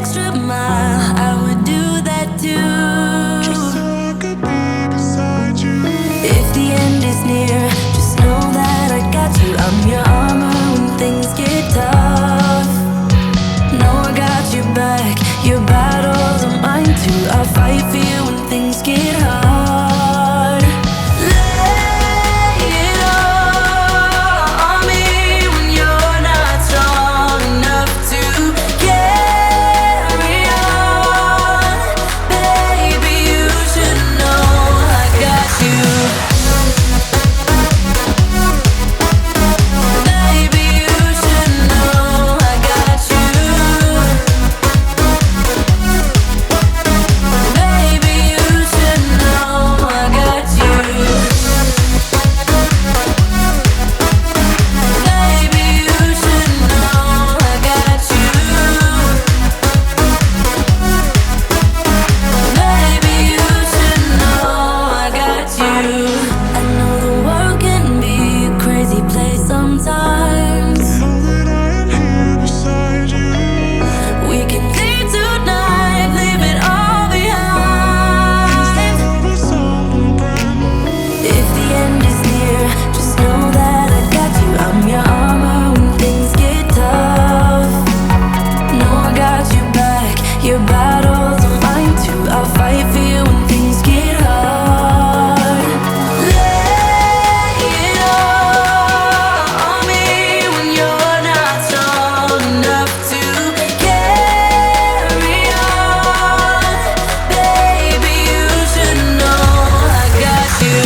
extra mile, I would do that too. Just so I could be beside you. If the end is near, just know that I got you. I'm your armor when things get tough. Know I got your back, your battles are mine too. I'll fight for you when things get hard. Lay it all on me when you're not strong enough to carry on. Baby, you should know I got you. Baby, you should know I got you. Baby, you should know I got you. Baby, you should know I got you. Baby, you should know I got you. I know the world can be a crazy place sometimes. Know that I am here beside you. We can leave tonight, leave it all behind. Love is something brand new. If the end is near, just know that I got you. I'm your armor when things get tough. Know I got your back, your battles are mine too. I'll fight for you when things get hard. Lay it all on me when you're not strong enough to carry on. Baby, you should know I got you.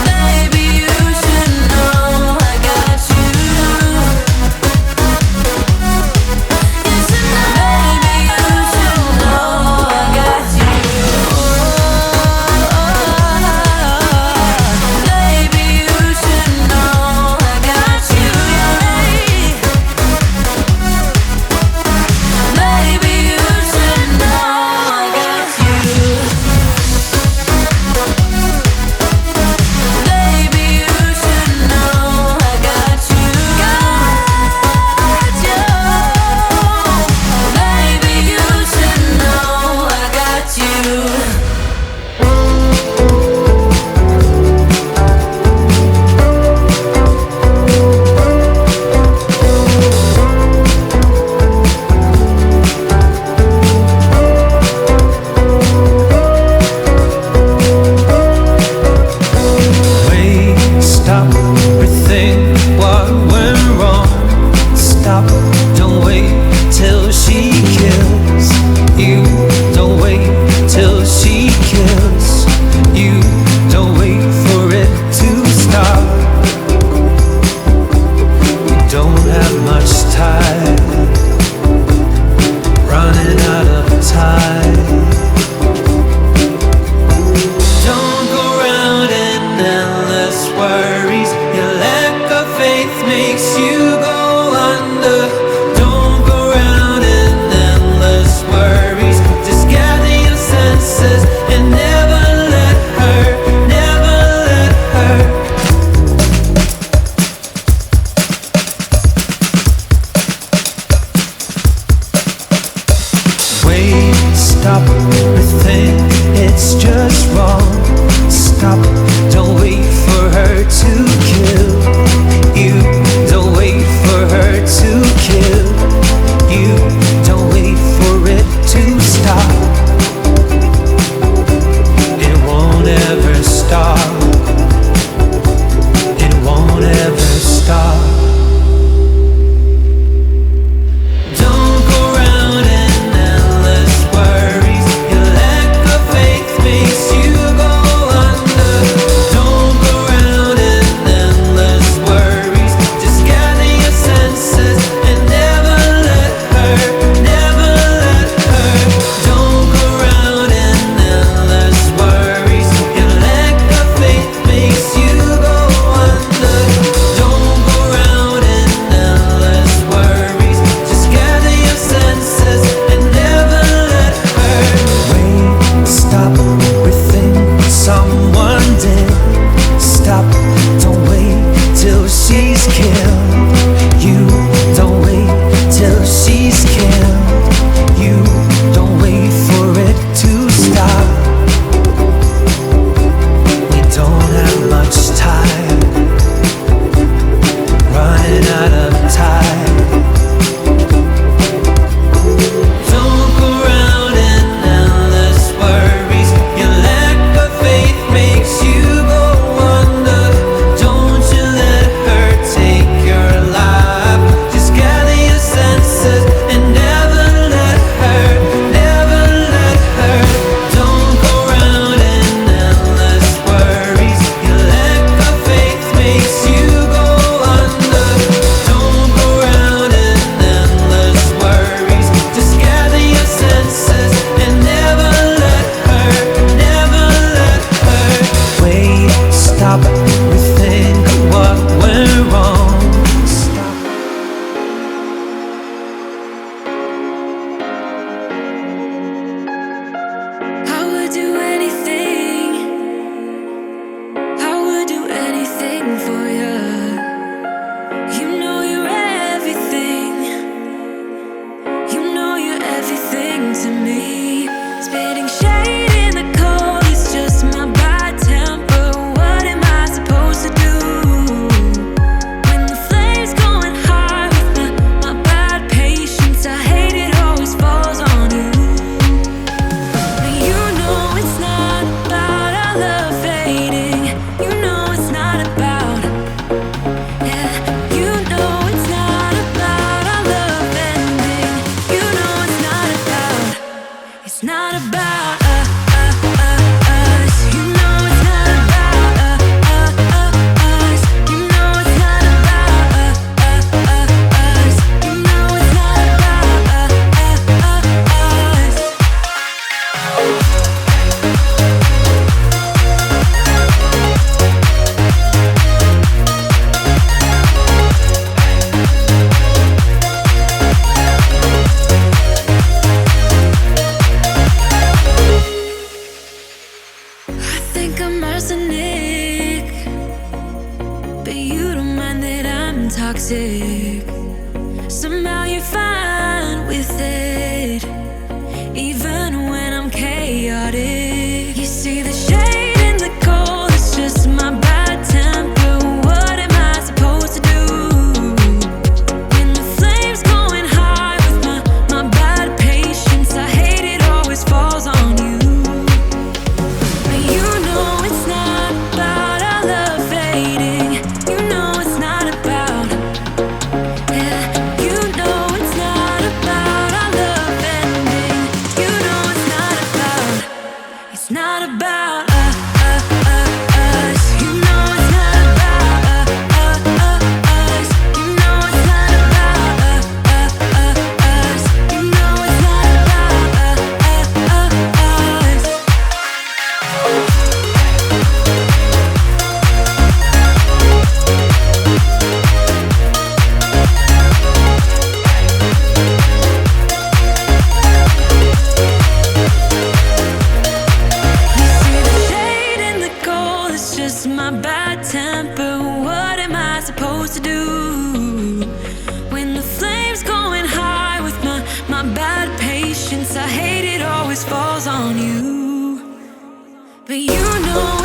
Baby, you should know I got you. You should know. Baby, you should know I got you. Baby, you should know I got you. Baby, you should know I got you. Baby, you should know I got you. Got you. Baby, you should know I got you. Wait, stop, rethink what went wrong. Stop, don't wait till she kills you. Don't wait till she kills you. Don't wait for it to stop. We don't have much time, running out of time. Don't go round in endless worries. Your lack of faith makes you go under. Don't go round in endless worries. Just gather your senses and never let her, never let her. Wait, stop, rethink, it's just wrong. Stop, don't wait for her to kill you. Don't wait for her to kill you. Don't wait for it to stop. It won't ever stop. It won't ever stop. Don't go round in endless worries. Your lack of faith makes you go under. Don't go round in endless worries. Just gather your senses and never let her, never let her. Don't go round in endless worries. Your lack of faith makes you go under. Don't go round in endless worries. Just gather your senses and never let her. Wait, stop, rethink what someone did. Stop, don't wait till she's killed you. Don't running out of time. Don't go round in endless worries. Your lack of faith makes you go under. Don't you let her take your life. Just gather your senses and never let her, never let her. Don't go round in endless worries. Your lack of faith makes you go under. Don't go round in endless worries. Just gather your senses and never let her, never let her. Wait, stop, rethink what went wrong. Stop. I would do anything. I would do anything for you. You know you're everything. You know you're everything to me. Spitting shade in the cold is just my bad temper. What am I supposed to do when the flames going high with my bad patience? I hate it always falls on you. But you know it's not about our love fading. You know it's not about, yeah. You know it's not about our love ending. You know it's not about, it's not about us. You know it's not about us. You know it's not about us. You know it's not about us. I think I'm arsenic, but you don't mind that I'm toxic. Somehow you're fine with it, even when I'm chaotic. You see the shade in the cold, it's just my bad temper. What am I supposed to do when the flames going high with my bad patience? I hate it always falls on you. But you know it's not about our love fading. You know it's not about, yeah. You know it's not about our love ending. You know it's not about, it's not about us. You know it's not about us. You know it's not about us. You know it's not about us. You see the shade in the cold, it's just my bad temper. What am I supposed to do when the flames going high with my bad patience? I hate it always falls on you. But you know